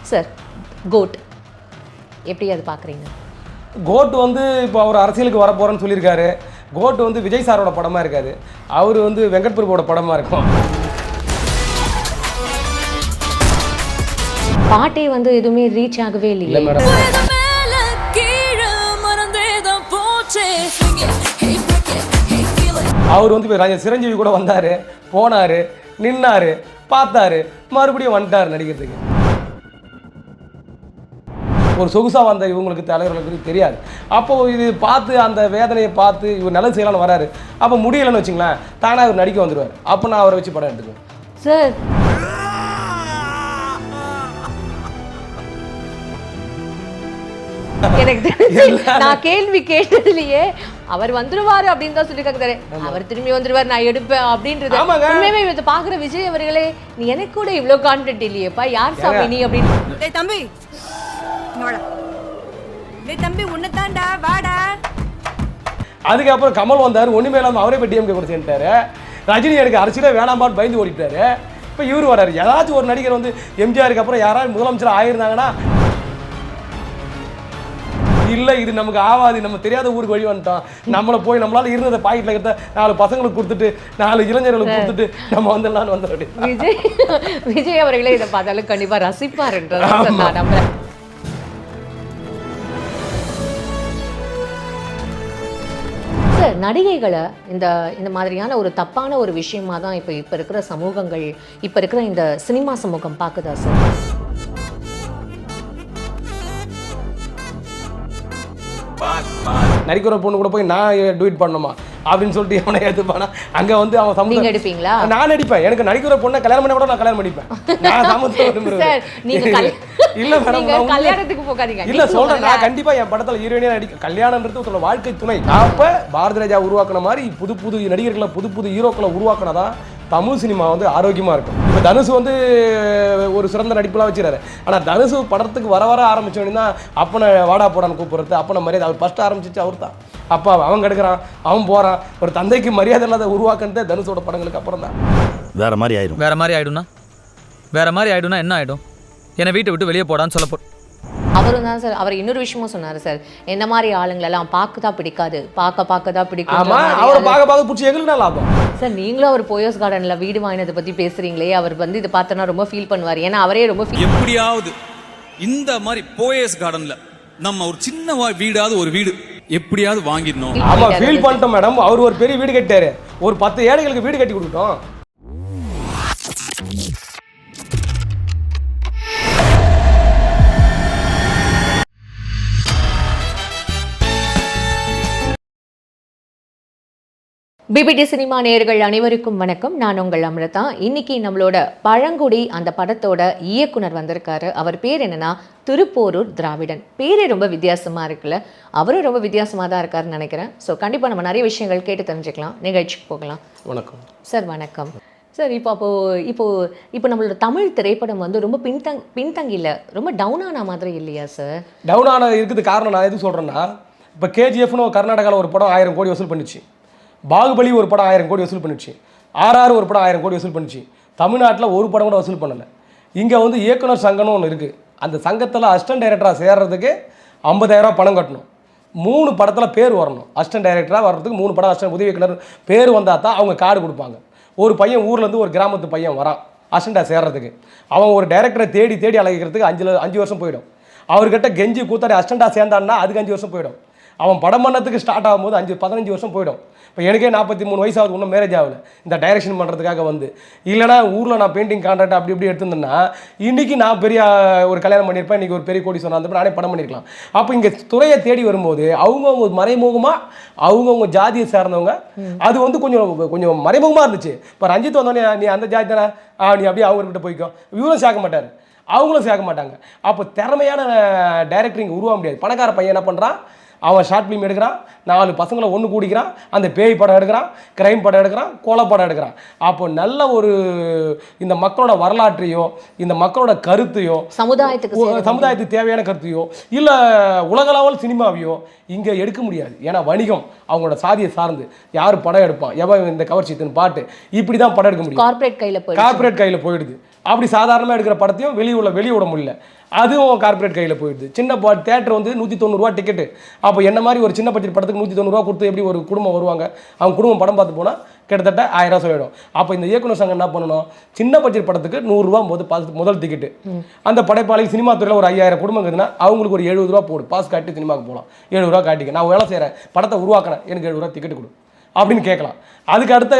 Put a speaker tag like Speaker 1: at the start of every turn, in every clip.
Speaker 1: Sir code எப்படி அது பார்க்குறீங்க?
Speaker 2: கோட் வந்து இப்போ அவர் அரசியலுக்கு வர போகிறேன்னு சொல்லியிருக்காரு. கோட் வந்து விஜய் சாரோட படமாக இருக்காது, அவர் வந்து வெங்கட் பிரபுவோட படமாக இருக்கும்.
Speaker 1: பாட்டே வந்து எதுவுமே ரீச் ஆகவே
Speaker 2: இல்லை
Speaker 1: இல்லையே.
Speaker 2: மேடம். அவர் வந்து இப்போ சிரஞ்சீவி கூட வந்தார், போனார், நின்னார், பார்த்தாரு, மறுபடியும் வந்துட்டார் நடிக்கிறதுக்கு. ஒரு சொகுசாக வந்த இவங்களுக்கு தலைவர்களுக்கு தெரியாது. அப்போது இது பார்த்து அந்த வேதனையை பார்த்து இவர் நல்லது செய்யலாம்னு வராரு. அப்போ முடியலைன்னு வச்சுங்களேன், தானாக இவர் நடிக்க வந்துடுவார். அப்போ நான் அவரை வச்சு படம் எடுத்துக்குவேன்.
Speaker 1: சார் எனக்கு தெரிஞ்சு நான் கேள்வி கேட்டதுலயே அவர் வந்துருவாரு அப்படின்னு தான் சொல்லிருக்காங்க. அவர் திரும்பி வந்துருவாரு, நான் எடுப்பேன் அப்படின்றது. உண்மையுமே இதை பாக்குற விஜய் அவர்களே, நீ எனக்கு கூட இவ்வளவு கான்ஃபிடென்ட் இல்லையேப்பா, யார் சாமி நீ அப்படின்னு.
Speaker 3: தம்பி தம்பி உன்னதான்டா வாடா.
Speaker 2: அதுக்கப்புறம் கமல் வந்தார், ஒன்றுமே இல்லாமல் அவரே போய் டிஎம்கே கூட சேர்ந்துட்டாரு. ரஜினி எனக்கு அரசியலே வேணாம்பான்னு பயந்து ஓடிட்டாரு. இப்போ இவர் வராரு. ஏதாச்சும் ஒரு நடிகர் வந்து எம்ஜிஆருக்கு அப்புறம் யாராவது முதலமைச்சர் ஆயிருந்தாங்கன்னா, இல்லை இது நமக்கு ஆவாது, நம்ம தெரியாத ஊருக்கு வழி வந்துட்டோம், நம்மளை போய் நம்மளால இருந்ததை பாக்கெட்டில் கிட்ட 4 பசங்களுக்கு கொடுத்துட்டு 4 இளைஞர்களுக்கு கொடுத்துட்டு நம்ம வந்துடலான்னு வந்துடும்.
Speaker 1: விஜய் அவர்களே இதை பார்த்தாலும் கண்டிப்பா ரசிப்பார் என்றதான் நான் நம்புறேன். சார், நடிகைகளை இந்த மாதிரியான ஒரு தப்பான ஒரு விஷயமா தான் இப்போ இருக்கிற சமூகங்கள், இப்போ இருக்கிற இந்த சினிமா சமூகம் பார்க்குதா சார்?
Speaker 2: நடிக்கிற பொண்ணு கூட போய் நான் டூயிட் பண்ணணுமா அப்படின்னு சொல்லிட்டு அவனை எடுத்துப்பானா, அங்கே வந்து அவன் சமூகம்
Speaker 1: எடுப்பீங்களா?
Speaker 2: நான் நடிப்பேன். எனக்கு நடிக்கிற பொண்ணை கல்யாணம் பண்ண கூட நான் கல்யாணம் பண்ணிப்பேன். நான் சமூகத்தை இல்லை மேடம்,
Speaker 1: கல்யாணத்துக்கு போகாதீங்க.
Speaker 2: இல்லை சொல்கிறேன், நான் கண்டிப்பாக என் படத்தில் ஹீரோயினியாக நடிக்க. கல்யாணன்றது ஒரு வாழ்க்கை துணை. அப்போ பாரதி ராஜா உருவாக்குன மாதிரி புது புது நடிகர்களை புது புது ஹீரோக்களை உருவாக்குனதான் தமிழ் சினிமா வந்து ஆரோக்கியமாக இருக்கும். இப்போ தனுஷ் வந்து ஒரு சிறந்த நடிப்புலாம் வச்சுறாரு. ஆனால் தனுஷ் படத்துக்கு வர ஆரம்பிச்சோன்னு தான் அப்பனை வாடா போடான்னு கூப்பிடுறது, அப்பனை மரியாதை. அவர் ஃபஸ்ட்டு ஆரம்பிச்சிச்சு அவர் தான். அப்பா அவன் கெடுக்கிறான், அவன் போகிறான். ஒரு தந்தைக்கு மரியாதை இல்லாத உருவாக்குனதே தனுஷோட படங்களுக்கு அப்புறம் தான்.
Speaker 4: வேற மாதிரி ஆயிடும்னா என்ன ஆகிடும்? என்னை வீட்டை விட்டு வெளியே போடான்னு சொல்ல
Speaker 1: அவரும் தான் சார். அவர் இன்னொரு விஷயமும் சொன்னார் சார், என்ன மாதிரி ஆளுங்களெல்லாம் பார்க்க தான் பிடிக்காது, பார்க்க தான் பிடிக்கும்.
Speaker 2: அவரை பார்க்க பிடிச்சி எங்களுக்கு லாபம்
Speaker 1: சார். நீங்களும் அவர் போயஸ் கார்டனில் வீடு வாங்கினதை பற்றி பேசுகிறீங்களே, அவர் வந்து இதை பார்த்தோன்னா ரொம்ப ஃபீல் பண்ணுவார். ஏன்னா அவரே ரொம்ப
Speaker 5: எப்படியாவது இந்த மாதிரி போயஸ் கார்டனில் நம்ம ஒரு சின்ன வீடாவது ஒரு வீடு எப்படியாவது வாங்கிடணும்.
Speaker 2: ஆமாம், ஃபீல் பண்ணிட்டோம் மேடம். அவர் ஒரு பெரிய வீடு கட்டாரு, ஒரு 10 ஏழைகளுக்கு வீடு கட்டி கொடுக்கட்டும்.
Speaker 1: பிபிடி சினிமா நேயர்கள் அனைவருக்கும் வணக்கம். நான் உங்கள் அமிர்தா. இன்னைக்கு நம்மளோட பழங்குடி அந்த படத்தோட இயக்குனர் வந்திருக்காரு. அவர் பேர் என்னன்னா திருப்போரூர் திராவிடன். பேரே ரொம்ப வித்தியாசமா இருக்குல்ல, அவரும் ரொம்ப வித்தியாசமா தான் இருக்காருன்னு நினைக்கிறேன். ஸோ கண்டிப்பாக நம்ம நிறைய விஷயங்கள் கேட்டு தெரிஞ்சுக்கலாம். நிகழ்ச்சிக்கு போகலாம்.
Speaker 2: வணக்கம்
Speaker 1: சார். வணக்கம் சார். இப்போ நம்மளோட தமிழ் திரைப்படம் வந்து ரொம்ப பின்தங்கியில் ரொம்ப டவுனான மாதிரி இல்லையா சார்?
Speaker 2: டவுனான இருக்குது காரணம் நான் எது சொல்கிறேன்னா, இப்போ கேஜிஎஃப்னு கர்நாடகாவில் ஒரு படம் 1000 கோடி வசூல் பண்ணிச்சு. பாகுபலி ஒரு படம் 1000 கோடி வசூல் பண்ணிச்சு. RR ஒரு படம் 1000 கோடி வசூல் பண்ணிச்சு. தமிழ்நாட்டில் ஒரு படம் கூட வசூல் பண்ணலை. இங்கே வந்து இயக்குனர் சங்கம்னு ஒன்று இருக்குது. அந்த சங்கத்தில் அசிஸ்டன்ட் டைரக்டராக சேர்றதுக்கு 50,000 பணம் கட்டணும். 3 படத்தில் பேர் வரணும். அசிஸ்டன்ட் டைரக்டராக வர்றதுக்கு 3 படம் அசிஸ்டன்ட் உதவி இயக்குனர் பேர் வந்தால் தான் அவங்க கார்டு கொடுப்பாங்க. ஒரு பையன் ஊர்லேருந்து ஒரு கிராமத்து பையன் வரான் அசிஸ்டண்ட்டாக சேர்றதுக்கு. அவன் ஒரு டைரக்டரை தேடி அழைக்கிறதுக்கு 5 வருஷம் போயிடும். அவர்கிட்ட கெஞ்சி கூத்தாடி அசிஸ்டண்ட்டாக சேர்ந்தான்னா அதுக்கு 5 வருஷம் போயிடும். அவன் படம் பண்ணத்துக்கு ஸ்டார்ட் ஆகும்போது 15 வருஷம் போயிடும். இப்போ எனக்கே 43 வயசு ஆகுது, இன்னும் மேரேஜ் ஆகலை. இந்த டைரக்ஷன் பண்ணுறதுக்காக வந்து இல்லைனா ஊரில் நான் பெயிண்டிங் கான்ட்ராக்ட் அப்படி இப்படி எடுத்துருந்தேன்னா இன்றைக்கி நான் பெரிய ஒரு கல்யாணம் பண்ணியிருப்பேன், இன்றைக்கி ஒரு பெரிய கோடி சொன்னால் நானே படம் பண்ணியிருக்கலாம். அப்போ இங்கே துறையை தேடி வரும்போது அவங்கவுங்க மறைமுகமாக அவங்கவுங்க ஜாதியை சேர்ந்தவங்க அது வந்து கொஞ்சம் மறைமுகமாக இருந்துச்சு. இப்போ ரஞ்சித் வந்தோடனே நீ அந்த ஜாதி தானே, நீ அப்படியே அவங்கக்கிட்ட போய்க்கோ, இவரும் சேர்க்க மாட்டார், அவங்களும் சேர்க்க மாட்டாங்க. அப்போ திறமையான டைரக்டர் இங்கே உருவாக முடியாது. பணக்கார பையன் என்ன பண்ணுறான், அவன் ஷார்ட் ஃபிலிம் எடுக்கிறான், 4 பசங்களை ஒன்று கூடிக்கிறான், அந்த பேய் படம் எடுக்கிறான், கிரைம் படம் எடுக்கிறான், கொலை படம் எடுக்கிறான். அப்போ நல்ல ஒரு இந்த மக்களோட வரலாற்றையோ இந்த மக்களோட கருத்தையோ சமுதாயத்துக்கு தேவையான கருத்தையோ இல்லை உலகளவில் சினிமாவையோ இங்கே எடுக்க முடியாது. ஏன்னா வணிகம் அவங்களோட சாதியை சார்ந்து யார் படம் எடுப்பான், எவன் இந்த கவர்ச்சித்தின் பாட்டு இப்படி தான் படம் எடுக்க முடியும். கார்பரேட் கையில் போயிடுது. அப்படி சாதாரணமாக எடுக்கிற படத்தையும் வெளியிட முடியல, அதுவும் கார்ப்பரேட் கையில் போயிடுது. சின்ன தேட்டர் வந்து 190 ரூபா டிக்கெட்டு. அப்போ என்ன மாதிரி ஒரு சின்ன பட்ஜெட் படத்துக்கு 190 ரூபா கொடுத்து எப்படி ஒரு குடும்பம் வருவாங்க? அவங்க குடும்பம் படம் பார்த்து போனால் கிட்டத்தட்ட 1000 ரூபா சொல்லிடும். அப்போ இந்த இயக்குனர் சங்கம் என்ன பண்ணணும், சின்ன பட்ஜெட் படத்துக்கு 100 ரூபா முதல் டிக்கெட்டு. அந்த படைப்பாளி சினிமா துறையில் ஒரு 5000 குடும்பம் இருக்குதுன்னா அவங்களுக்கு ஒரு 70 ரூபா போடு, பாஸ் காட்டி சினிமாவுக்கு போகலாம். 70 ரூபா காட்டிக்க, நான் வேலை செய்கிறேன், படத்தை உருவாக்கினேன், எனக்கு 70 ரூபா டிக்கெட்டு கொடு அப்படின்னு கேட்கலாம். அதுக்கு அடுத்த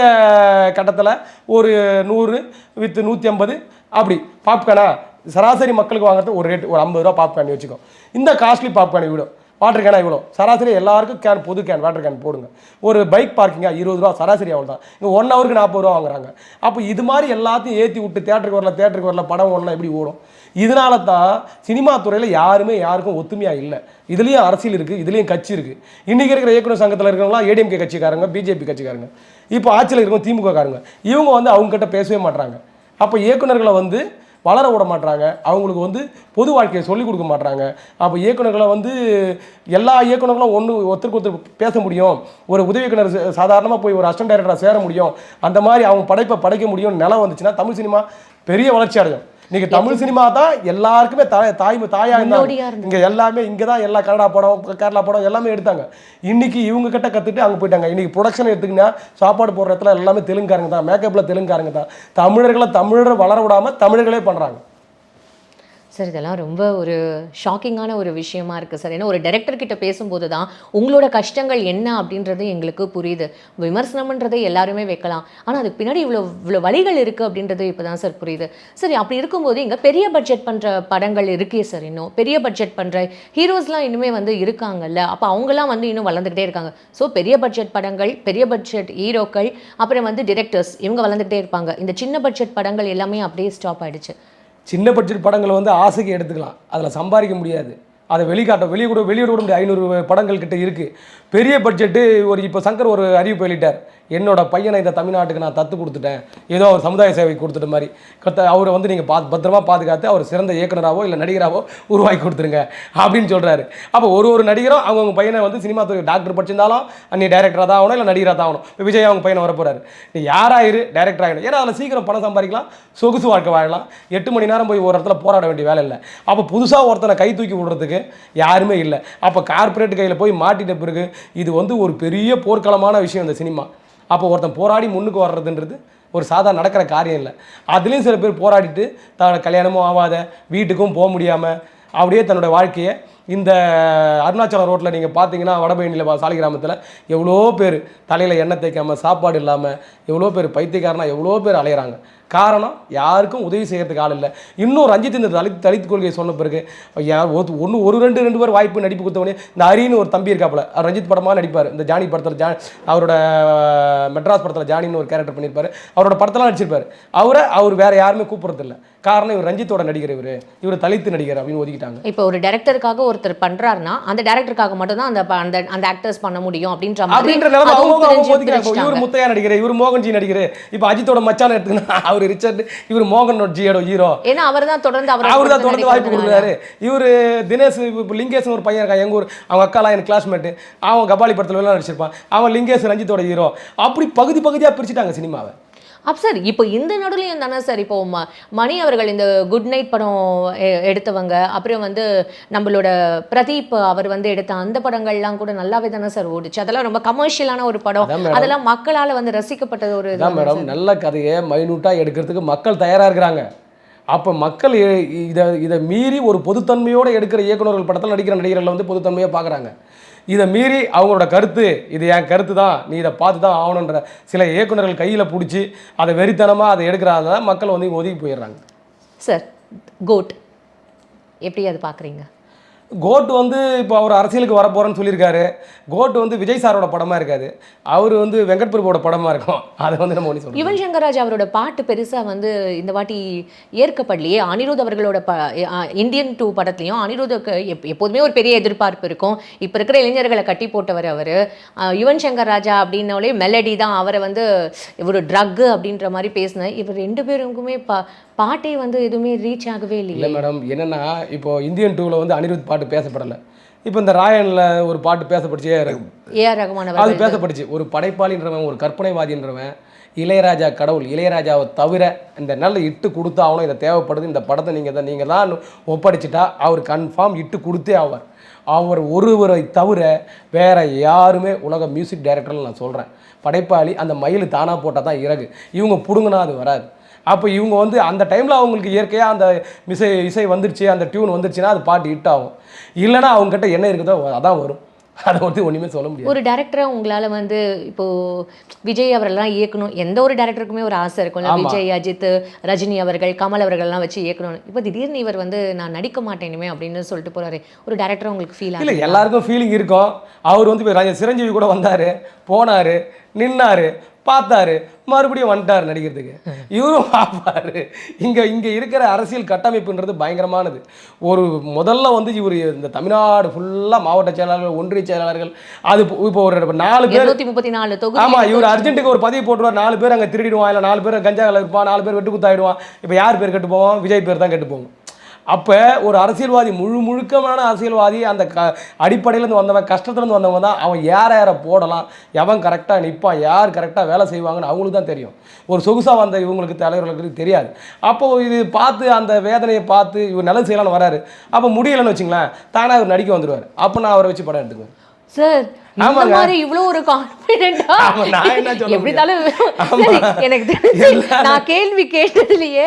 Speaker 2: கட்டத்தில் ஒரு 100 வித் 150 அப்படி பாப்கார்னா சராசரி மக்களுக்கு வாங்குறது ஒரு ரேட், ஒரு 50 ரூபா பாப்கார்ன் வச்சுக்கோ. இந்த காஸ்ட்லி பாப்கார்ன் இவ்வளோ, வாட்டர் கேனா இவ்வளோ, சராசரி எல்லாருக்கும் கேன், பொது கேன், வாட்டர் கேன் போடுங்க. ஒரு பைக் பார்க்கிங்காக 20 ரூபா, சராசரி அவ்வளோ தான். இங்கே 1 ஹவருக்கு 40 ரூபா வாங்குறாங்க. அப்போ இது மாதிரி எல்லாத்தையும் ஏற்றி விட்டு தேட்டருக்கு வரல படம் ஓடலாம், எப்படி ஓடும்? இதனால தான் சினிமா துறையில் யாருக்கும் ஒத்துமையாக இல்லை. இதுலேயும் அரசியல் இருக்குது, இதுலேயும் கட்சி இருக்குது. இன்றைக்கி இருக்கிற இயக்குனர் சங்கத்தில் இருக்கிறவங்களாம் ஏடிஎம்கே கட்சிக்காரங்க, பிஜேபி கட்சிக்காரங்க, இப்போ ஆட்சியில் இருக்கிறவங்க திமுக காரங்க. இவங்க வந்து அவங்ககிட்ட பேசவே மாட்டுறாங்க. அப்போ இயக்குனர்களை வந்து வளர விட மாட்டாங்க, அவங்களுக்கு வந்து பொது வாழ்க்கையை சொல்லிக் கொடுக்க மாட்டாங்க. அப்போ இயக்குனர்களை வந்து எல்லா இயக்குனர்களும் ஒருத்தருக்கு ஒருத்தர் பேச முடியும், ஒரு உதவி இயக்குனர் சாதாரணமாக போய் ஒரு அசிஸ்டன்ட் டைரக்டராக சேர முடியும், அந்த மாதிரி அவங்க படைப்பை படைக்க முடியும் நிலம் வந்துச்சுன்னா தமிழ் சினிமா பெரிய வளர்ச்சி அடையும். இன்னைக்கு தமிழ் சினிமா தான் எல்லாருக்குமே தாயா இருந்தாங்க. இங்கே எல்லாமே இங்கே தான் எல்லா கன்னடா படம், கேரளா படம் எல்லாமே எடுத்தாங்க. இன்னைக்கு இவங்க கிட்ட கற்றுட்டு அங்கே போயிட்டாங்க. இன்னைக்கு ப்ரொடக்ஷன் எடுத்துக்கினா சாப்பாடு போடுற இடத்துல எல்லாமே தெலுங்காரங்க தான், மேக்கப்பில் தெலுங்காரங்க தான். தமிழர் வளர விடாமல் தமிழர்களே பண்ணுறாங்க.
Speaker 1: சார் இதெல்லாம் ரொம்ப ஒரு ஷாக்கிங்கான ஒரு விஷயமா இருக்குது சார். ஏன்னா ஒரு டைரக்டர் கிட்ட பேசும்போது தான் உங்களோட கஷ்டங்கள் என்ன அப்படின்றது எங்களுக்கு புரியுது. விமர்சனம்ன்றதை எல்லாருமே வைக்கலாம், ஆனால் அதுக்கு பின்னாடி இவ்வளோ வழிகள் இருக்குது அப்படின்றது இப்போ தான் சார் புரியுது. சரி, அப்படி இருக்கும்போது இங்கே பெரிய பட்ஜெட் பண்ணுற படங்கள் இருக்கே சார், இன்னும் பெரிய பட்ஜெட் பண்ணுற ஹீரோஸ்லாம் இன்னுமே வந்து இருக்காங்கல்ல, அப்போ அவங்களாம் வந்து இன்னும் வளர்ந்துக்கிட்டே இருக்காங்க. ஸோ பெரிய பட்ஜெட் படங்கள், பெரிய பட்ஜெட் ஹீரோக்கள், அப்புறம் வந்து டிரெக்டர்ஸ், இவங்க வளர்ந்துக்கிட்டே இருப்பாங்க. இந்த சின்ன பட்ஜெட் படங்கள் எல்லாமே அப்படியே ஸ்டாப் ஆகிடுச்சு.
Speaker 2: சின்ன பட்ஜெட் படங்களை வந்து ஆசைக்கு எடுத்துக்கலாம், அதில் சம்பாதிக்க முடியாது, அதை வெளியிட முடியாது. 500 படங்கள் கிட்ட இருக்குது. பெரிய பட்ஜெட்டு இப்போ சங்கர் ஒரு அறிவிப்பு வெளியிட்டார், என்னோட பையனை இந்த தமிழ்நாட்டுக்கு நான் தத்து கொடுத்துட்டேன், ஏதோ அவர் சமுதாய சேவை கொடுத்துட்ட மாதிரி. அவரை வந்து நீங்கள் பத்திரமா பாதுகாத்து அவர் சிறந்த இயக்குனராகவோ இல்லை நடிகராகவோ உருவாக்கி கொடுத்துருங்க அப்படின்னு சொல்கிறாரு. அப்போ ஒரு நடிகரும் அவங்க பையனை வந்து சினிமா துறை டாக்டர் படிச்சிருந்தாலும் நீ டைரக்டராக தான் ஆகணும், இல்லை நடிகராக தான் ஆகணும். இப்போ விஜய் அவங்க பையனை வரப்போறாரு, நீ யாராயிரு டைரக்டர் ஆகிடும். ஏன்னா அதில் சீக்கிரம் பணம் சம்பாதிக்கலாம், சொகுசு வாழ்க்கை வாழலாம், 8 மணி நேரம் போய் ஒரு இடத்துல போராட வேண்டிய வேலை இல்லை. அப்போ புதுசாக ஒருத்தனை கை தூக்கி விடுறதுக்கு யாருமே இல்லை. அப்போ கார்பரேட் கையில் போய் மாட்டிட்ட பிறகு இது வந்து ஒரு பெரிய போர்க்களமான விஷயம் இந்த சினிமா. அப்போ ஒருத்தன் போராடி முன்னுக்கு வர்றதுன்றது ஒரு சாதாரண நடக்கிற காரியம் இல்லை. அதுலேயும் சில பேர் போராடிட்டு கல்யாணமும் ஆகாத, வீட்டுக்கும் போக முடியாமல் அப்படியே தன்னோட வாழ்க்கையை இந்த அருணாச்சலம் ரோட்டில் நீங்கள் பார்த்தீங்கன்னா வடபழனியில் சாலிகிராமத்தில் எவ்வளோ பேர் தலையில் எண்ணெய் தேய்க்காமல், சாப்பாடு இல்லாமல், எவ்வளோ பேர் பைத்தியக்காரனா எவ்வளோ பேர் அலையிறாங்க. காரணம் யாருக்கும் உதவி செய்கிறதுக்கு ஆள் இல்லை. இன்னும் ரஞ்சித் இந்த தலித் கொள்கையை சொன்ன பிறகு ஒரு ரெண்டு பேர் வாய்ப்பு நடிப்பு கொடுத்தவொடனே இந்த ஹரின்னு ஒரு தம்பி இருக்காப்புல, ரஞ்சித் படமாக நடிப்பார். இந்த ஜானி படத்தில் அவரோட மெட்ராஸ் படத்தில் ஜானின்னு ஒரு கேரக்டர் பண்ணியிருப்பார். அவரோட படத்தெல்லாம் நடிச்சிருப்பார். அவர் வேறு யாருமே கூப்பிட்றதில்ல. காரணம் இவர் ரஞ்சித்தோட நடிகர், இவர் தலித்து நடிகர் அப்படின்னு ஒதுக்கிட்டாங்க.
Speaker 1: இப்போ ஒரு டைரக்டருக்காக ஒருத்தர் பண்ணுறாருன்னா அந்த டைரக்டருக்காக மட்டும் தான் அந்த ஆக்டர்ஸ் பண்ண முடியும் அப்படின்ற
Speaker 2: நிலைமை இவர் முத்தையா நடிகர், இவர் மோகன்ஜி நடிகர். இப்போ அஜித்தோட மச்சான எடுத்துக்கினா அவர் ரிச்சர்ட், இவர் மோகன் ஜியோட ஹீரோ.
Speaker 1: ஏன்னா அவர் தான் தொடர்ந்து
Speaker 2: வாய்ப்பு கொடுக்குறாரு. இவர் தினேஷ், இப்போ லிங்கேஷ் ஒரு பையன் இருக்கான் எங்கள் ஊர், அவங்க அக்காலாம் எனக்கு கிளாஸ்மேட்டு, அவன் கபாலி படத்தில் எல்லாம் நடிச்சிருப்பான். அவன் லிங்கேஷ் ரஞ்சித்தோட ஹீரோ. அப்படி பகுதியாக பிரிச்சுட்டாங்க சினிமாவை.
Speaker 1: சார் இப்போ இந்த நடுலையும் தானே சார் இப்போ மணி அவர்கள் இந்த குட் நைட் படம் எடுத்தவங்க, அப்புறம் வந்து நம்மளோட பிரதீப் அவர் வந்து எடுத்த அந்த படங்கள்லாம் கூட நல்லாவே தானே சார் ஓடிச்சு. அதெல்லாம் ரொம்ப கமர்ஷியலான ஒரு படம், அதெல்லாம் மக்களால் வந்து ரசிக்கப்பட்டது ஒரு
Speaker 2: மேடம். நல்ல கதையை மைனூட்டாக எடுக்கிறதுக்கு மக்கள் தயாராக இருக்கிறாங்க. அப்போ மக்கள் இதை மீறி ஒரு பொதுத்தன்மையோடு எடுக்கிற இயக்குநர்கள் படத்தில் நடிக்கிற நடிகர்கள் வந்து பொதுத்தன்மையாக பார்க்குறாங்க. இதை மீறி அவங்களோட கருத்து, இது என் கருத்து தான், நீ இதை பார்த்து தான் ஆகணுன்ற சில இயக்குநர்கள் கையில் பிடிச்சி அதை வெறித்தனமாக அதை எடுக்கிறாங்க, மக்கள் வந்து ஒதுக்கி போயிடுறாங்க.
Speaker 1: சார் கோட் எப்படி அது பார்க்குறீங்க?
Speaker 2: கோட் வந்து இப்போ அவர் அரசியலுக்கு வரப்போகிறேன்னு சொல்லியிருக்காரு. கோட் வந்து விஜய் சாரோட படமாக இருக்காது, அவர் வந்து வெங்கட் பிரபுவோட படமாக இருக்கும். அதை வந்து நம்ம ஒன்று சொல்லுவோம்.
Speaker 1: யுவன் சங்கர் ராஜா அவரோட பாட்டு பெருசாக வந்து இந்த வாட்டி ஏற்கப்படலையே. அனிருத் அவர்களோட இந்தியன் 2 படத்துலையும் அனிருத்துக்கு எப்போதுமே ஒரு பெரிய எதிர்பார்ப்பு இருக்கும். இப்போ இருக்கிற இளைஞர்களை கட்டி போட்டவர் அவர். யுவன் சங்கர் ராஜா அப்படின்னாலே மெலடி தான், அவரை வந்து ஒரு ட்ரக்கு அப்படின்ற மாதிரி பேசினேன். இவர் 2 பேருக்குமே பாட்டே வந்து எதுவுமே ரீச் ஆகவே இல்லை
Speaker 2: மேடம். என்னென்னா இப்போ இந்தியன் 2ல் வந்து அனிருத் பாட்டு பேசப்படலை. இப்போ இந்த ராயனில் ஒரு பாட்டு பேசப்பட்டுச்சு, ஏஆர் ரகுமான் அது பேசப்பட்டுச்சு. ஒரு படைப்பாளின்றவன், ஒரு கற்பனைவாதின்றவன் இளையராஜா கடவுள், இளையராஜாவை தவிர இந்த நல்ல இட்டு கொடுத்தாகணும், இதை தேவைப்படுது, இந்த படத்தை நீங்கள் தான் ஒப்படைச்சிட்டா அவர் கன்ஃபார்ம் இட்டு கொடுத்தே ஆவார். அவர் ஒருவரை தவிர வேற யாருமே உலக மியூசிக் டைரக்டர்னு நான் சொல்கிறேன். படைப்பாளி அந்த மயில் தானாக போட்டால் தான் இறகு, இவங்க பிடுங்கினா அது வராது. அப்போ இவங்க வந்து அந்த டைமில் அவங்களுக்கு இயற்கையாக அந்த இசை வந்துருச்சு, அந்த டியூன் வந்துருச்சுன்னா அது பாட்டு ஹிட் ஆகும். இல்லைனா அவங்ககிட்ட என்ன இருக்குதோ அதான் வரும். அதை வந்து ஒன்றுமே சொல்ல முடியாது.
Speaker 1: ஒரு டேரக்டராக உங்களால் வந்து இப்போ விஜய் அவரெல்லாம் இயக்கணும், எந்த ஒரு டேரக்டருக்குமே ஒரு ஆசை இருக்கும்ல. விஜய், அஜித், ரஜினி அவர்கள், கமல் அவர்கள்லாம் வச்சு இயக்கணும். இப்போ திடீர்னு இவர் வந்து நான் நடிக்க மாட்டேனுமே அப்படின்னு சொல்லிட்டு போறாரு. ஒரு டேரக்டராக உங்களுக்கு ஃபீல்
Speaker 2: இல்லை, எல்லாருக்கும் ஃபீலிங் இருக்கும். அவர் வந்து சிரஞ்சீவி கூட வந்தார், போனார், நின்னார், பார்த்தாரு, மறுபடியும் வந்துட்டார் நடிக்கிறதுக்கு. இவரும் பார்ப்பாரு. இங்கே இருக்கிற அரசியல் கட்டமைப்புன்றது பயங்கரமானது. ஒரு முதல்ல வந்து இவர் இந்த தமிழ்நாடு ஃபுல்லாக மாவட்ட செயலாளர்கள், ஒன்றிய செயலாளர்கள், அது இப்போ ஒரு 4 பேர்
Speaker 1: 234 தொகுதி.
Speaker 2: ஆமாம், இவர் அர்ஜென்ட்டுக்கு ஒரு பதிவு போட்டுருவார். 4 பேர் அங்கே திருடிடுவான், இல்லை 4 பேர் கஞ்சாவில் இருப்பான், 4 பேர் வெட்டு குத்தாயிடுவான். இப்போ யார் பேர் கெட்டு போவோம்? விஜய் பேர் தான் கெட்டு போகும். அப்போ ஒரு அரசியல்வாதி, முழுக்கமான அரசியல்வாதி, அந்த அடிப்படையிலேருந்து வந்தவன், கஷ்டத்துலேருந்து வந்தவங்க தான் அவன் யாரை போடலாம், எவன் கரெக்டாக நிற்பான், யார் கரெக்டாக வேலை செய்வாங்கன்னு அவங்களுக்கு தான் தெரியும். ஒரு சொகுசாக வந்த இவங்களுக்கு, தலைவர்களுக்கு தெரியாது. அப்போது இது பார்த்து அந்த வேதனையை பார்த்து இவர் நல்லது செய்யலான்னு வராரு. அப்போ முடியலைன்னு வச்சுங்களேன், தானே அவர் நடிக்க வந்துடுவார். அப்போ நான் அவரை வச்சு படம் எடுத்துக்குவேன்.
Speaker 1: சார் இந்த மாதிரி இவ்வளோ ஒரு கான்ஃபிடென்ட்டா எப்படினாலும் எனக்கு தெரிஞ்சு நான் கேள்வி கேட்டதுலயே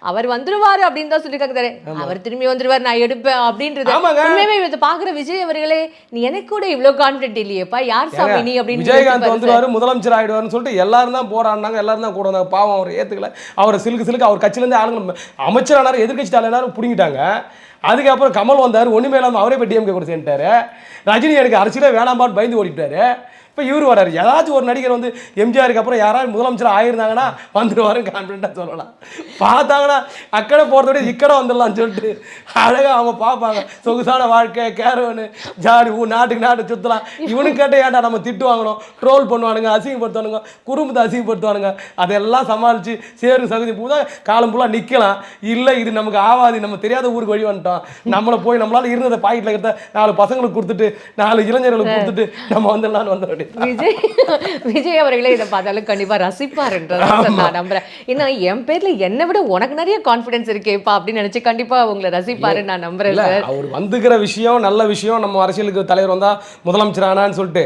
Speaker 1: அவர் வந்துருவாரு அப்படின்னு தான் சொல்லியிருக்காங்க. அவர் திரும்பி வந்துருவார், நான் எடுப்பேன் அப்படின்றது. உண்மையுமே இதை பாக்குற விஜய் அவர்களே, நீ எனக்கு கூட இவ்வளவு கான்ஃபிடென்ட் இல்லையேப்பா, யார் சாமி நீ அப்படின்னு.
Speaker 2: விஜயகாந்த் வந்துருவாரு, முதலமைச்சர் ஆயிடுவாருன்னு சொல்லிட்டு எல்லாரும் தான் போராடினாங்க, எல்லாரும் தான் கூட வந்தாங்க. பாவம் அவர் ஏத்துக்கல. அவரை சிலுக்கு அவர் கட்சியிலேருந்து ஆளுங்க அமைச்சரானாரு, எதிர்கட்சி தலைவராரு பிடிங்கிட்டாங்க. அதுக்கப்புறம் கமல் வந்தார், ஒன்றுமே இல்லாமல் அவரே போய் டிஎம்கே கூட சேர்ந்துட்டாரு. ரஜினி எனக்கு அரசியலே வேணாம்பான்னு பயந்து ஓடிட்டாரு. இப்போ இவர் வராரு. ஏதாச்சும் ஒரு நடிகர் வந்து எம்ஜிஆருக்கு அப்புறம் யாராவது முதலமைச்சர் ஆகியிருந்தாங்கன்னா வந்துடுவாருன்னு கான்ஃபிடென்ட்டாக சொல்லலாம். பார்த்தாங்கன்னா அக்கடை போகிறதோட இக்கடை வந்துடலாம்னு சொல்லிட்டு அழகாக அவங்க பார்ப்பாங்க. சொகுசான வாழ்க்கை, கேரவனு, ஜாடி, நாட்டுக்கு நாட்டு சுற்றலாம். இவனுக்கு கேட்ட ஏன்டா நம்ம திட்டு வாங்கணும், ட்ரோல் பண்ணுவானுங்க, அசிங்கப்படுத்துவானுங்க, குடும்பத்தை அசிங்கப்படுத்துவானுங்க. அதெல்லாம் சமாளித்து சேரும் சகுதி பூரா காலம் ஃபுல்லாக நிற்கலாம். இல்லை இது நமக்கு ஆவாது, நம்ம தெரியாத ஊருக்கு வழி வந்துட்டோம், நம்மளை போய் நம்மளால் இருந்ததை பாக்கெட்டில் இருக்கிறத 4 பசங்களுக்கு கொடுத்துட்டு 4 இளைஞர்களுக்கு கொடுத்துட்டு நம்ம வந்துடலான்னு வந்துடும்.
Speaker 1: விஜய் அவர்களே இதை பார்த்தாலும் கண்டிப்பா ரசிப்பாருன்றதை நான் நம்புறேன். ஏன்னா என் பேர்ல என்னை விட உனக்கு நிறைய கான்ஃபிடன்ஸ் இருக்கேப்பா அப்படின்னு நினைச்சு கண்டிப்பா உங்களை ரசிப்பாருன்னு நான் நம்புறேன்.
Speaker 2: அவர் வந்துக்கிற விஷயம் நல்ல விஷயம், நம்ம அரசியலுக்கு தலைவர் வந்தா முதலமைச்சர் ஆனான்னு சொல்லிட்டு.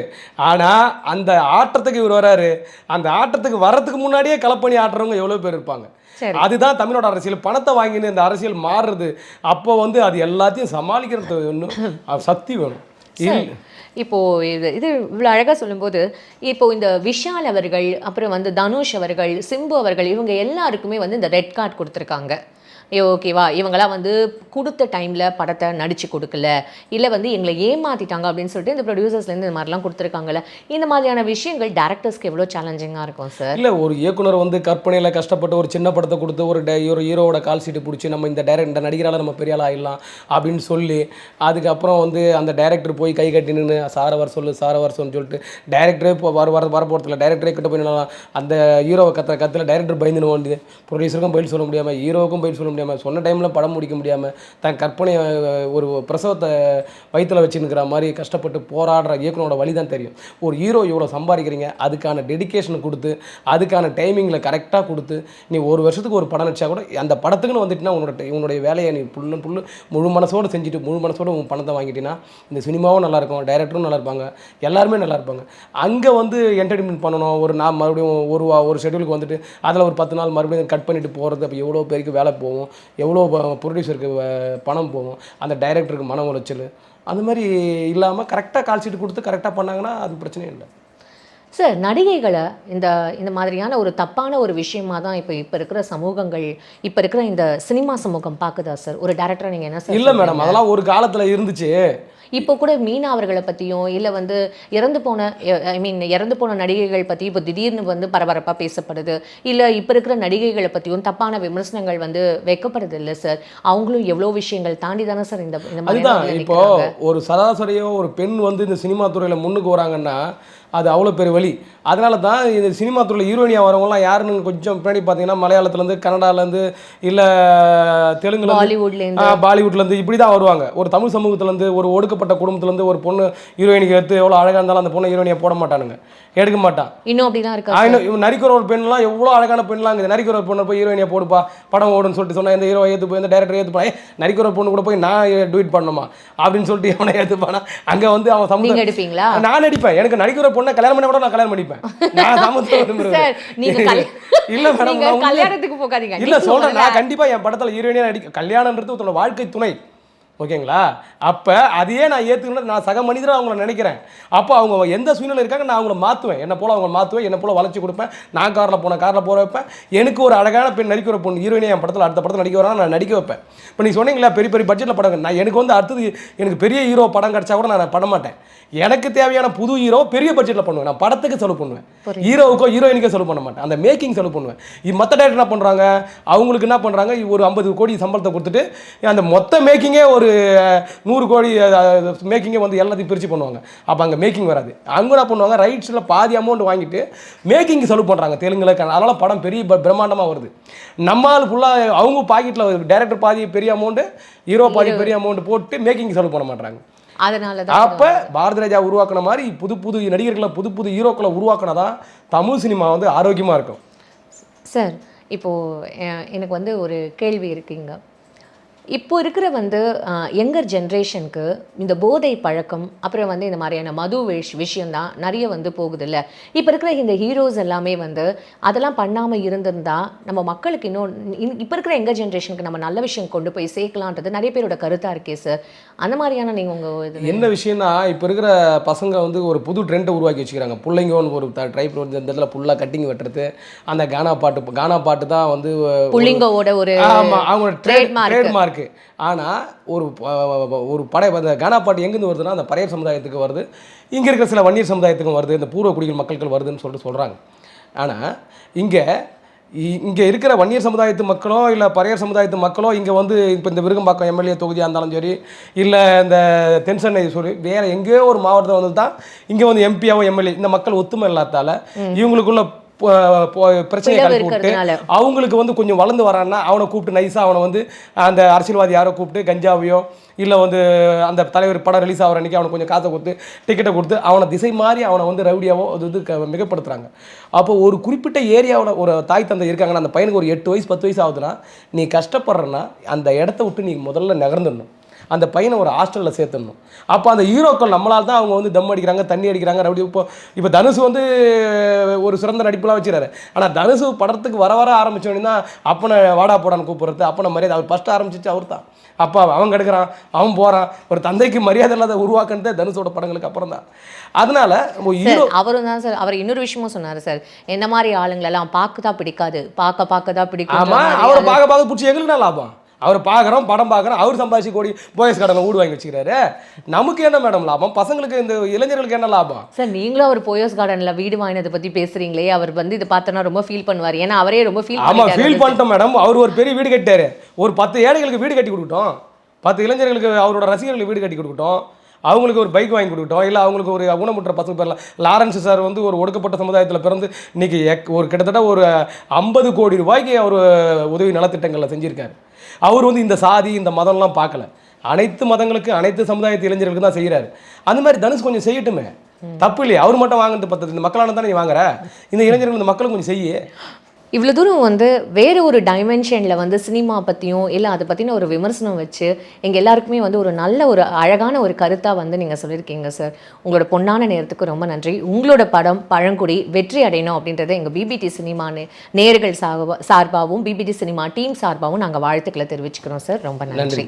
Speaker 2: ஆனா அந்த ஆட்டத்துக்கு இவர் வராரு. அந்த ஆட்டத்துக்கு வர்றதுக்கு முன்னாடியே களப்பணி ஆட்டுறவங்க எவ்வளவு பேர் இருப்பாங்க. அதுதான் தமிழோட அரசியல். பணத்தை வாங்கின்னு இந்த அரசியல் மாறுறது. அப்போ வந்து அது எல்லாத்தையும் சமாளிக்கிறது ஒன்றும் சக்தி வேணும்.
Speaker 1: இப்போ இது இவ்வளோ அழகாக சொல்லும்போது, இப்போ இந்த விஷால் அவர்கள், அப்புறம் வந்து தனுஷ் அவர்கள், சிம்பு அவர்கள், இவங்க எல்லாருக்குமே வந்து இந்த ரெட் கார்டு கொடுத்துருக்காங்க. ஓகேவா, இவங்களாம் வந்து கொடுத்த டைமில் படத்தை நடித்து கொடுக்கல, இல்லை வந்து எங்களை ஏமாற்றிட்டாங்க அப்படின்னு சொல்லிட்டு இந்த ப்ரொடியூசர்ஸ்லேருந்து இந்த மாதிரிலாம் கொடுத்துருக்காங்கல்ல. இந்த மாதிரியான விஷயங்கள் டேரக்டர்ஸ்க்கு எவ்வளோ சேலஞ்சிங்காக இருக்கும் சார்?
Speaker 2: இல்லை, ஒரு இயக்குனர் வந்து கற்பனையில் கஷ்டப்பட்டு ஒரு சின்ன படத்தை கொடுத்து ஒரு ஹீரோவோட கால் சீட்டு பிடிச்சி நம்ம இந்த நடிகரால் நம்ம பெரிய ஆள் ஆகிடலாம் அப்படின்னு சொல்லி, அதுக்கப்புறம் வந்து அந்த டைரக்டர் போய் கை கட்டி நின்று சாரை வர சொல்லு சொல்லிட்டு டைரக்டரே வரப்போகிறதுல டைரக்டரே கிட்ட போய் நின்னலாம். அந்த ஹீரோவை கத்தில் டைரக்டர் பயந்துன்னு வேண்டியது, ப்ரொடியூசருக்கும் பதில் சொல்ல முடியாமல், ஹீரோவுக்கும் பதில் சொல்ல முடியாமல், சொன்ன டைமில் படம் முடிக்க முடியாமல், தன் கற்பனையை ஒரு பிரசவத்தை வயிற்றில் வச்சுன்னுக்கிற மாதிரி கஷ்டப்பட்டு போராடுற இயக்குனரோட வழி தான் தெரியும். ஒரு ஹீரோ இவ்வளோ சம்பாதிக்கிறீங்க, அதுக்கான டெடிக்கேஷனை கொடுத்து, அதுக்கான டைமிங்கில் கரெக்டாக கொடுத்து, நீ ஒரு வருஷத்துக்கு ஒரு படம் நடிச்சா கூட அந்த படத்துக்குன்னு வந்துட்டுனா உன்னுடைய வேலையை நீ புல்லு முழு மனசோடு செஞ்சுட்டு முழு மனசோடு உன் பணத்தை வாங்கிட்டீங்கன்னா இந்த சினிமாவும் நல்லாயிருக்கும், டைரக்டரும் நல்லா இருப்பாங்க, எல்லாருமே நல்லா இருப்பாங்க. அங்கே வந்து என்டர்டெயின்மெண்ட் பண்ணணும். நான் மறுபடியும் ஒரு ஷெட்யூலுக்கு வந்துட்டு அதில் ஒரு 10 நாள் மறுபடியும் கட் பண்ணிட்டு போகிறது. அப்போ எவ்வளோ பேருக்கு வேலை போகும், எவ்வளோ ப்ரொடியூசருக்கு பணம் போகும், அந்த டைரக்டருக்கு மன உளைச்சல், அந்த மாதிரி இல்லாமல் கரெக்டாக கால் சீட்டு கொடுத்து கரெக்டாக பண்ணாங்கன்னா அது பிரச்சனையே இல்லை.
Speaker 1: சார், நடிகைகளை இந்த மாதிரியான ஒரு தப்பான ஒரு விஷயமா தான் இப்போ இருக்கிற சமூகங்கள், இப்போ இருக்கிற இந்த சினிமா சமூகம் பார்க்குதா சார்? ஒரு டேரக்டராக நீங்கள் என்ன சார்?
Speaker 2: இல்லை மேடம், அதெல்லாம் ஒரு காலத்தில் இருந்துச்சு.
Speaker 1: இப்போ கூட மீனா அவர்களை பற்றியும், இல்லை வந்து இறந்து போன நடிகைகள் பற்றி இப்போ திடீர்னு வந்து பரபரப்பாக பேசப்படுது, இல்லை இப்போ இருக்கிற நடிகைகளை பற்றியும் தப்பான விமர்சனங்கள் வந்து வைக்கப்படுது இல்லை சார்? அவங்களும் எவ்வளோ விஷயங்கள் தாண்டி தானே சார் இந்த
Speaker 2: அதுதான் இப்போ ஒரு சராசரியோ ஒரு பெண் வந்து இந்த சினிமா துறையில் முன்னுக்கு வராங்கன்னா அது அவ்வளோ பெரிய வழி. அதனால தான் இது சினிமா துறையில் ஹீரோயினியாக வரவங்களாம் யாருன்னு கொஞ்சம் பின்னாடி பார்த்தீங்கன்னா மலையாளத்துலேருந்து, கன்னடாலேருந்து, இல்லை தெலுங்குலேருந்து, பாலிவுட்லேருந்து இப்படி தான் வருவாங்க. ஒரு தமிழ் சமூகத்துலேருந்து, ஒரு ஒடுக்கப்பட்ட குடும்பத்துலேருந்து ஒரு பொண்ணு ஹீரோயினிக்கு எடுத்து எவ்வளோ அழகாக இருந்தாலும் அந்த பொண்ணை ஹீரோயினியை போட மாட்டானுங்க, எடுக்க மாட்டான்.
Speaker 1: இன்னும் அப்படிதான் இருக்கா?
Speaker 2: இன்னும் நரிக்கிற ஒரு பெண்லாம் எவ்வளோ அழகான பெண்லாம் இருக்குது. நரிக்கிற ஒரு பொண்ணை போய் ஹீரோயினியை போடுப்பா படம் ஓடுன்னு சொல்லிட்டு சொன்னால் எந்த ஹீரோ ஏற்று போய் எந்த டேரக்டர் ஏற்றுப்பா, நரிக்கிற ஒரு பொண்ணு கூட போய் நான் டூட் பண்ணணுமா அப்படின்னு சொல்லிட்டு அவனை ஏற்றுப்பானா? அங்கே வந்து அவன் சமூகம்
Speaker 1: எடுப்பீங்களா?
Speaker 2: நான் அடிப்பேன். எனக்கு நடிக்கிற பொண்ணை கல்யாணம் பண்ண கூட நான் கல்யாணம் பண்ணிப்பேன். நான் சமூகத்தில் இல்ல மேடம்,
Speaker 1: கல்யாணத்துக்கு போகாதீங்க.
Speaker 2: இல்ல சொல்றேன், நான் கண்டிப்பா என் படத்துல ஹீரோயினியா நடிக்க. கல்யாணம்ன்றது ஒருத்தோட வாழ்க்கை துணை, ஓகேங்களா? அப்போ அதையே நான் ஏற்றுக்கணும், நான் சக மனிதராக அவங்கள நினைக்கிறேன். அப்போ அவங்க எந்த சூழ்நிலை இருக்காங்க நான் அவங்கள மாற்றுவேன், என்னை போல் அவங்கள மாற்றுவேன், என்னை போல் வளர்ச்சி கொடுப்பேன். நான் காரில் போக வைப்பேன். எனக்கு ஒரு அழகான பெண் நடிக்கிற பொண்ணு ஹீரோயினி என் படத்தில் அடுத்த படத்தில் நடிக்க வராங்க, நான் நடிக்க வைப்பேன். இப்போ நீங்கள் சொன்னீங்களா பெரிய பெரிய பட்ஜெட்டில் படம், நான் எனக்கு வந்து அடுத்தது எனக்கு பெரிய ஹீரோ படம் கிடச்சா கூட நான் பண்ண மாட்டேன். எனக்கு தேவையான புது ஹீரோ பெரிய பட்ஜெட்டில் பண்ணுவேன். நான் படத்துக்கு செலவு பண்ணுவேன், ஹீரோவுக்கோ ஹீரோயினுக்கோ செலவு பண்ண மாட்டேன். அந்த மேக்கிங் செலவு பண்ணுவேன். மற்ற டேரக்டர் என்ன பண்ணுறாங்க, அவங்களுக்கு என்ன பண்ணுறாங்க, ஒரு 50 கோடி சம்பளத்தை கொடுத்துட்டு அந்த மொத்த மேக்கிங்கே ஒரு 100 கோடி மேக்கிங்கை வந்து எல்லாத்தையும் பிரித்து பண்ணுவாங்க. அப்போ அங்கே மேக்கிங் வராது. அங்கே என்ன பண்ணுவாங்க, ரைட்ஸில் பாதி அமௌண்ட் வாங்கிட்டு மேக்கிங் செலவு பண்ணுறாங்க தெலுங்குல. அதனால் படம் பெரிய பிரம்மாண்டமாக வருது. நம்மால் ஃபுல்லாக அவங்க பாக்கெட்டில் டேரக்டர் பாதி பெரிய அமௌண்ட்டு, ஹீரோ பாதி பெரிய அமௌண்ட் போட்டு மேக்கிங் செலவு பண்ண மாட்டாங்க.
Speaker 1: அதனால
Speaker 2: அப்போ பாரதி ராஜா உருவாக்கின மாதிரி புது புது நடிகர்களை புது புது ஹீரோக்களை உருவாக்கினதான் தமிழ் சினிமா வந்து ஆரோக்கியமாக இருக்கும்.
Speaker 1: சார், இப்போது எனக்கு வந்து ஒரு கேள்வி இருக்குங்க. இப்போ இருக்கிற வந்து யங்கர் ஜென்ரேஷனுக்கு இந்த போதை பழக்கம், அப்புறம் வந்து இந்த மாதிரியான மது விஷயம்தான் நிறைய வந்து போகுதில்ல. இப்போ இருக்கிற இந்த ஹீரோஸ் எல்லாமே வந்து அதெல்லாம் பண்ணாமல் இருந்திருந்தா நம்ம மக்களுக்கு இன்னும் இப்போ இருக்கிற யங்கர் ஜென்ரேஷனுக்கு நம்ம நல்ல விஷயம் கொண்டு போய் சேர்க்கலான்றது நிறைய பேரோட கருத்தாக இருக்கே சார். அந்த மாதிரியான நீங்கள் உங்கள்
Speaker 2: என்ன விஷயம்னா, இப்போ இருக்கிற பசங்க வந்து ஒரு புது ட்ரெண்டை உருவாக்கி வச்சுக்கிறாங்க. பிள்ளைங்கன்னு ஒரு ட்ரைப் வந்து இந்த இடத்துல ஃபுல்லாக கட்டிங் வெட்டுறது, அந்த கானா பாட்டு தான் வந்து
Speaker 1: புள்ளிங்கோட ஒரு
Speaker 2: அவங்களோட ட்ரேட்மார்க். ஆனால் ஒரு படம் அந்த கானா பாட்டு எங்கேருந்து வருதுன்னா அந்த பறையர் சமுதாயத்துக்கு வருது, இங்கே இருக்கிற சில வன்னியர் சமுதாயத்துக்கும் வருது, இந்த பூர்வ குடிகள் மக்களுக்கு வருதுன்னு சொல்லிட்டு சொல்கிறாங்க. ஆனால் இங்கே இருக்கிற வன்னியர் சமுதாயத்து மக்களோ இல்லை பறையர் சமுதாயத்து மக்களோ இங்கே வந்து இப்போ இந்த விருகம்பாக்கம் எம்எல்ஏ தொகுதியாக இருந்தாலும் சரி, இல்லை இந்த தென்சென்னை சொல்லி வேறு எங்கேயோ ஒரு மாவட்டத்தில் வந்து தான் இங்கே வந்து எம்பியாவோ எம்எல்ஏ இந்த மக்கள் ஒத்துமை இல்லாதால இவங்களுக்குள்ள பிரச்சனையை கலப்பிவிட்டு அவங்களுக்கு வந்து கொஞ்சம் வளர்ந்து வரான்னா அவனை கூப்பிட்டு நைஸாக அவனை வந்து அந்த அரசியல்வாதி யாரோ கூப்பிட்டு கஞ்சாவையோ இல்லை வந்து அந்த தலைவர் படம் ரிலீஸ் ஆகிற அன்றைக்கி அவனுக்கு கொஞ்சம் காசை கொடுத்து டிக்கெட்டை கொடுத்து அவனை திசை மாறி அவனை வந்து ரவுடியாவோ அது வந்து மிகப்படுத்துகிறாங்க. அப்போ ஒரு குறிப்பிட்ட ஏரியாவில் ஒரு தாய் தந்தை இருக்காங்கன்னா அந்த பையனுக்கு ஒரு 8 வயசு 10 வயசு ஆகுதுன்னா நீ கஷ்டப்படுறன்னா அந்த இடத்த விட்டு நீ முதல்ல நகர்ந்துடணும், அந்த பையனை ஒரு ஹாஸ்டலில் சேர்த்துடணும். அப்போ அந்த ஹீரோக்கள் நம்மளால் தான் அவங்க வந்து தம் அடிக்கிறாங்க, தண்ணி அடிக்கிறாங்க, ரவுடி. இப்போ தனுஷ் வந்து ஒரு சிறந்த நடிப்புலாம் வச்சுறாரு. ஆனால் தனுஷ் படத்துக்கு வர ஆரம்பித்தோடனே தான் அப்பனை வாடா போடான்னு கூப்பிட்றது, அப்பனை மரியாதை அவர் ஃபஸ்ட்டு ஆரம்பிச்சிச்சு அவர் தான். அப்பா அவன் கெடுக்கிறான், அவன் போகிறான், ஒரு தந்தைக்கு மரியாதை இல்லாத உருவாக்குனதே தனுஷோட படங்களுக்கு அப்புறம் தான். அதனால ஹீரோ
Speaker 1: அவரும் தான் சார். அவர் இன்னொரு விஷயமும் சொன்னார் சார், என்ன மாதிரி ஆளுங்களெல்லாம் பார்க்க தான் பிடிக்காது, பார்க்க தான் பிடிக்கும்.
Speaker 2: ஆமாம், அவரை பார்க்க பிடிச்சி எங்களுக்கு என்ன லாபம்? அவர் பார்க்குறோம், படம் பார்க்குறோம், அவர் சம்பாதிச்சு கோடி போயஸ் கடனை ஊடு வாங்கி வச்சுக்கிறாரு. நமக்கு என்ன மேடம் லாபம்? பசங்களுக்கு இந்த இளைஞர்களுக்கு என்ன லாபம்?
Speaker 1: சார், நீங்களும் அவர் போயஸ் கார்டனில் வீடு வாங்கினதை பற்றி பேசுகிறீங்களே, அவர் வந்து இதை பார்த்தோன்னா ரொம்ப ஃபீல் பண்ணுவார். ஏன்னா அவரே ரொம்ப ஃபீல்
Speaker 2: பண்ணிட்டோம் மேடம். அவர் ஒரு பெரிய வீடு கட்டாரு, ஒரு 10 ஏழைகளுக்கு வீடு கட்டி கொடுக்கட்டும், 10 இளைஞர்களுக்கு அவரோட ரசிகர்களுக்கு வீடு கட்டி கொடுக்கட்டும், அவங்களுக்கு ஒரு பைக் வாங்கி கொடுக்கட்டும், இல்லை அவங்களுக்கு ஒரு ஊனமுற்ற பசங்க பேரலாம். லாரன்ஸ் சார் வந்து ஒரு ஒடுக்கப்பட்ட சமுதாயத்தில் பிறந்து இன்றைக்கி ஒரு கிட்டத்தட்ட ஒரு 50 கோடி ரூபாய்க்கு அவர் உதவி நலத்திட்டங்களில் செஞ்சுருக்காரு. அவர் வந்து இந்த சாதி இந்த மதம்லாம் பார்க்கல, அனைத்து மதங்களுக்கு அனைத்து சமுதாயத்து இளைஞர்களுக்கு தான் செய்கிறாரு. அந்த மாதிரி தனுஷ் கொஞ்சம் செய்யட்டுமே, தப்பு இல்லையா? அவர் மட்டும் வாங்கிட்டு பத்தது, இந்த மக்களான தானே நீ வாங்குற, இந்த இளைஞர்கள் இந்த மக்களும் கொஞ்சம் செய்ய.
Speaker 1: இவ்வளோ தூரம் வந்து வேறு ஒரு டைமென்ஷனில் வந்து சினிமா பற்றியும் இல்லை அதை பற்றின ஒரு விமர்சனம் வச்சு எங்கள் எல்லாருக்குமே வந்து ஒரு நல்ல ஒரு அழகான ஒரு கருத்தாக வந்து நீங்கள் சொல்லியிருக்கீங்க சார். உங்களோட பொன்னான நேரத்துக்கு ரொம்ப நன்றி. உங்களோட படம் பழங்குடி வெற்றி அடையணும் அப்படின்றத எங்கள் பிபிடி சினிமா நேயர்கள் சார்பாகவும் பிபிடி சினிமா டீம் சார்பாகவும் நாங்கள் வாழ்த்துக்களை தெரிவிச்சுக்கிறோம் சார். ரொம்ப நன்றி.